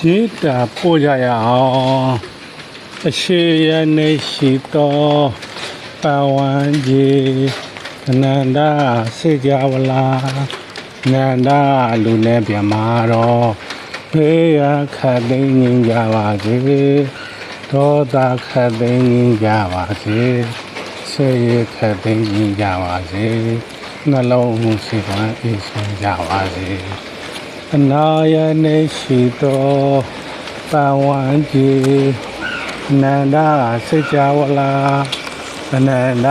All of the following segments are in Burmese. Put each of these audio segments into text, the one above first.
ရေးတာပို့ကြရအောင်အရှိရနေရှိတော်ပဝန်းကြီးအနန္တစေကြဝလာနန္ဒလူနဲ့ပြမာတော်ဖေးရခတ်သိမ်းခြင်းကြပါစေဒေါသခတ်သိမ်းခြင်းကြပါစေဆေးရခတ်သိမ်းခြင်းကြပါစေနှလုံးစိတ်ဝမ်းအေးချမ်းကြပါစေအနာရနေရှိတော်ပဝန်းကြီးနန္ဒစေကြဝလာအနန္တ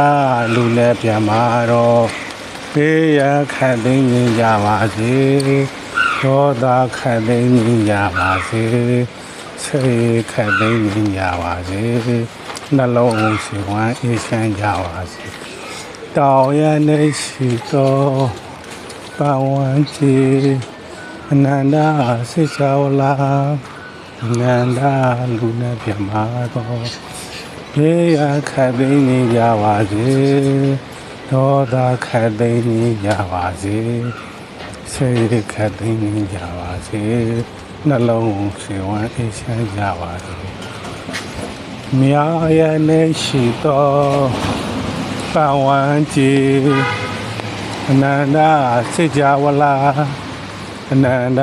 လူနဲ့ပြမာတော်ဖေးရခတ်သိမ်းခြင်းကြပါစေဒေါသခတ်သိမ်းခြင်းကြပါစေဆေးခတ်သိမ်းခြင်းကြပါစေနှလုံးစိတ်ဝမ်းအေးချမ်းကြပါစေတောင်ရနေရှိတော်ပဝန်းကြီးအနန္တစေကြဝလာနန္ဒလူနဲ့ပြမာတော်ဖေးရခတ်သိမ်းခြင်းကြပါစေဒေါသခတ်သိမ်းခြင်းကြပါစေဆေးခတ်သိမ်းခြင်းကြပါစေနှလုံးစိတ်ဝမ်းအေးချမ်းကြပါစေမြာရနေရှိတော်ပဝန်းကြီးအနန္တစေကြဝလာအနန္တ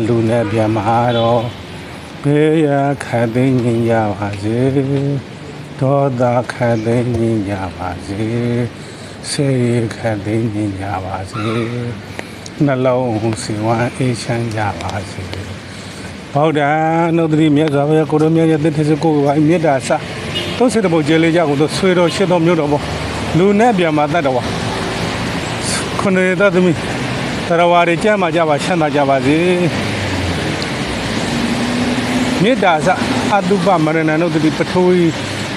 လူနဲ့ပြမာတော်ဖေးရခတ်သိမ်းခြင်းကြပါစေဒေါသခတ်သိမ်းခြင်းကြပါစေဆေးခတ်သိမ်းခြင်းကြပါစေနှလုံးစိတ်ဝမ်းအေးချမ်းကြပါစေဗုဒ္ဓနုဒ္ဓတိမြတ်စွာဘုရားကိုရောမြတ်ရဲ့တစ္ဆေကိုယ်ဝိုင်းမေတ္တာစသုံးစေတဘုတ်ကျေလေးကြကိုဆွေတော်ရှစ်တော်မြို့တော်ဘောလူနဲ့ပြမာတတ်တော်ခုနှစ်သသမီးတရားဝါတွေကျမ်းမာကြပါချမ်းသာကြပါစေမေတ္တာစအတုပမရဏနုဒ္ဓတိပထဝီ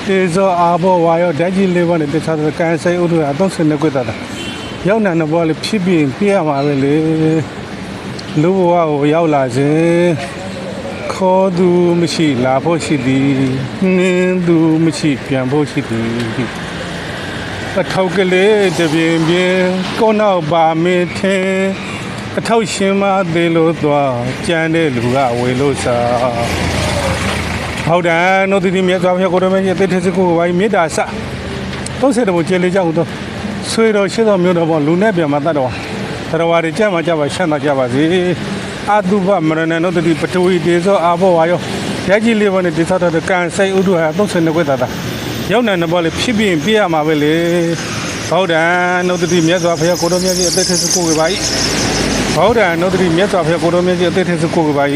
တေဇောအာဘောဝါယောဓာတ်ကြီးလေးပါးနဲ့တခြားသောကံစိတ်ဥဒ္ဓရာ32ခွတ်တာရောက်နေတော့လေဖြစ်ပြီးပြရမှာပဲလေလူဘဝကိုရောက်လာစဉ်ခေါ်သူမရှိလာဖို့ရှိသည်နှင်းသူမရှိပြန်ဖို့ရှိသည်အထောက်ကလေးတပြင်းပြင်းကိုနောက်ပါမင်းထင်အထောက်ရှင်မသေးလို့သွားကြမ်းတဲ့လူကဝေလို့စားဟုတ်တယ်နုဒ္ဓတိမြတ်စွာဘုရားကိုရမကြီးတိထေစကိုဝိုင်းမေတ္တာစသုံးစေတဘုကျေလေးကြောင့်တော့ဆွေတော်ရှစ်တော်မြို့တော်ဘောလူနဲ့ပြန်မတတ်တော့သရဝါတွေကြမ်းမှာကြပါရှမ်းသာကြပါစေအတုပမရဏနုဒ္ဓတိပထဝီတေဇောအာဘောဝါယောဓာတ်ကြီးလေးပါးနဲ့တိသတော်ကံစိတ်ဥဒ္ဓဟာ32ခွတ်တာရောက်နေတော့လေဖြစ်ပြီးပြရမှာပဲလေဗုဒ္ဓနုဒ္ဓတိမြတ်စွာဘုရားကိုတော်မြတ်ကြီးအတိထေစကိုဝိုင်းဗုဒ္ဓနုဒ္ဓတိမြတ်စွာဘုရားကိုတော်မြတ်ကြီးအတိထေစကိုဝိုင်း